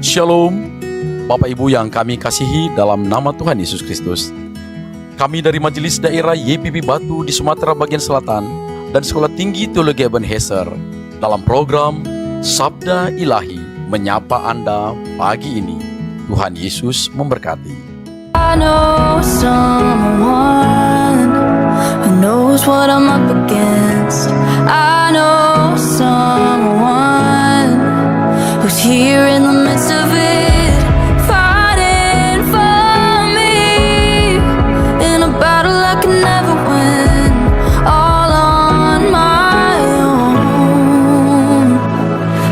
Shalom, Bapak Ibu yang kami kasihi dalam nama Tuhan Yesus Kristus. Kami dari Majelis Daerah YPP Batu di Sumatera Bagian Selatan dan Sekolah Tinggi Teologi Ebenezer dalam program Sabda Ilahi menyapa Anda pagi ini. Tuhan Yesus memberkati. I know someone who knows what I'm up against. I know someone who's here in the midst of it, fighting for me in a battle I can never win, all on my own.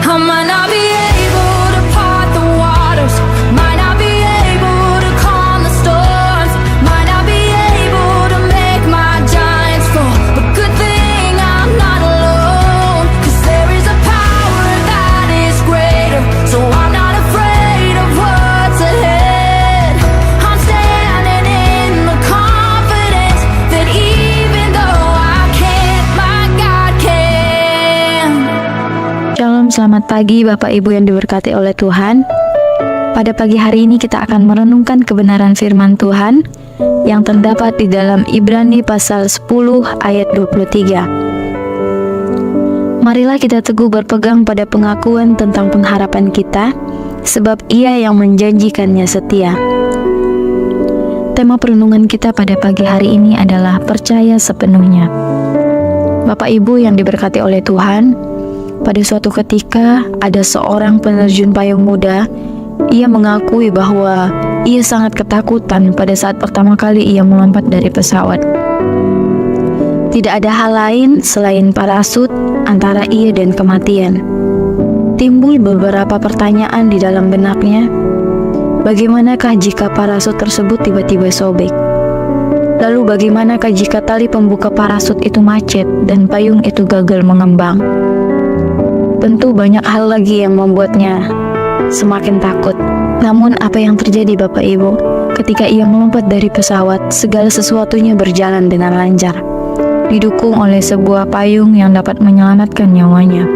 I might not be able to part the waters, might not be able to calm the storms, might not be able to make my giants fall, but good thing I'm not alone, 'cause there is a power that is greater, so I'm not afraid of what's ahead. I'm standing in the confidence that even though I can't, my God can. Shalom, selamat pagi Bapak Ibu yang diberkati oleh Tuhan. Pada pagi hari ini kita akan merenungkan kebenaran firman Tuhan yang terdapat di dalam Ibrani pasal 10 ayat 23. Marilah kita teguh berpegang pada pengakuan tentang pengharapan kita, sebab Ia yang menjanjikannya setia. Tema perenungan kita pada pagi hari ini adalah percaya sepenuhnya. Bapak Ibu yang diberkati oleh Tuhan, pada suatu ketika ada seorang penerjun payung muda. Ia mengakui bahwa ia sangat ketakutan pada saat pertama kali ia melompat dari pesawat. Tidak ada hal lain selain parasut antara ia dan kematian. Timbul beberapa pertanyaan di dalam benaknya. Bagaimanakah jika parasut tersebut tiba-tiba sobek? Lalu bagaimanakah jika tali pembuka parasut itu macet dan payung itu gagal mengembang? Tentu banyak hal lagi yang membuatnya semakin takut. Namun apa yang terjadi Bapak Ibu? Ketika ia melompat dari pesawat, segala sesuatunya berjalan dengan lancar, didukung oleh sebuah payung yang dapat menyelamatkan nyawanya.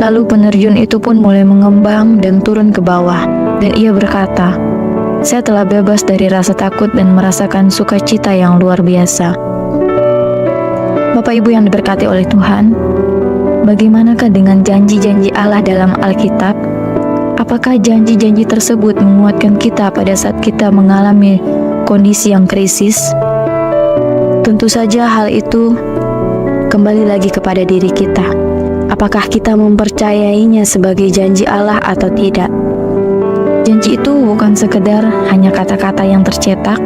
Lalu penerjun itu pun mulai mengembang dan turun ke bawah, dan ia berkata, "Saya telah bebas dari rasa takut dan merasakan sukacita yang luar biasa." Bapak Ibu yang diberkati oleh Tuhan, bagaimanakah dengan janji-janji Allah dalam Alkitab? Apakah janji-janji tersebut menguatkan kita pada saat kita mengalami kondisi yang krisis? Tentu saja hal itu kembali lagi kepada diri kita. Apakah kita mempercayainya sebagai janji Allah atau tidak? Janji itu bukan sekedar hanya kata-kata yang tercetak,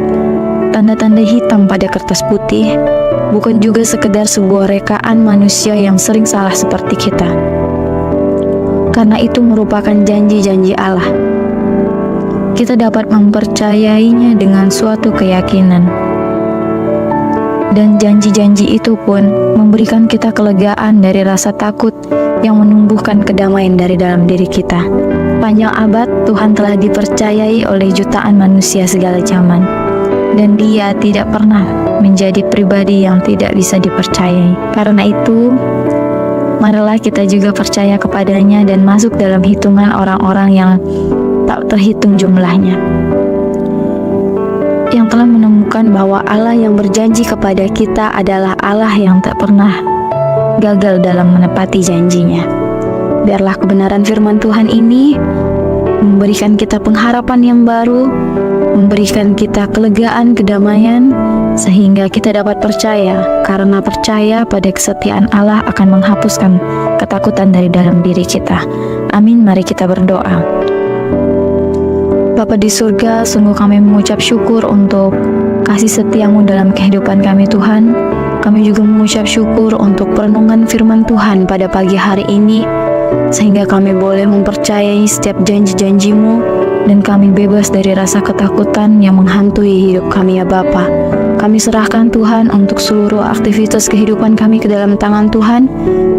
tanda-tanda hitam pada kertas putih, bukan juga sekedar sebuah rekaan manusia yang sering salah seperti kita. Karena itu merupakan janji-janji Allah. Kita dapat mempercayainya dengan suatu keyakinan. Dan janji-janji itu pun memberikan kita kelegaan dari rasa takut yang menumbuhkan kedamaian dari dalam diri kita. Panjang abad Tuhan telah dipercayai oleh jutaan manusia segala zaman, dan Dia tidak pernah menjadi pribadi yang tidak bisa dipercayai. Karena itu, marilah kita juga percaya kepadanya dan masuk dalam hitungan orang-orang yang tak terhitung jumlahnya, yang telah menemukan bahwa Allah yang berjanji kepada kita adalah Allah yang tak pernah gagal dalam menepati janjinya. Biarlah kebenaran firman Tuhan ini memberikan kita pengharapan yang baru, memberikan kita kelegaan, kedamaian, sehingga kita dapat percaya. Karena percaya pada kesetiaan Allah akan menghapuskan ketakutan dari dalam diri kita. Amin. Mari kita berdoa. Bapa di surga, sungguh kami mengucap syukur untuk kasih setiamu dalam kehidupan kami Tuhan. Kami juga mengucap syukur untuk perenungan firman Tuhan pada pagi hari ini, sehingga kami boleh mempercayai setiap janji-janjimu, dan kami bebas dari rasa ketakutan yang menghantui hidup kami ya Bapa. Kami serahkan Tuhan untuk seluruh aktivitas kehidupan kami ke dalam tangan Tuhan.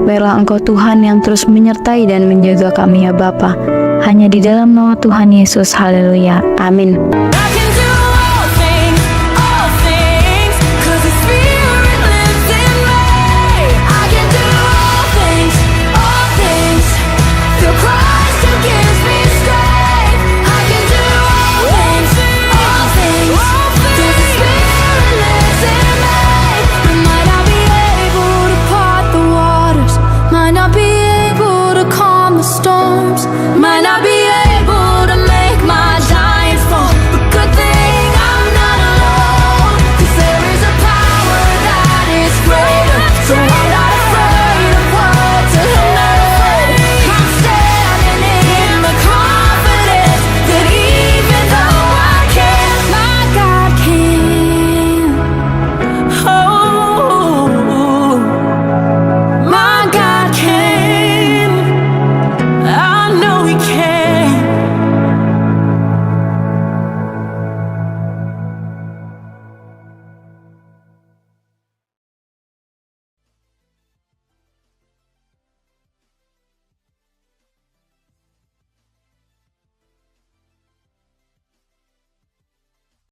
Biarlah Engkau Tuhan yang terus menyertai dan menjaga kami ya Bapa. Hanya di dalam nama Tuhan Yesus, haleluya, amin. I can do all things, 'cause His Spirit lives in me. I can do all things, through Christ who gives me strength. storms. Might not be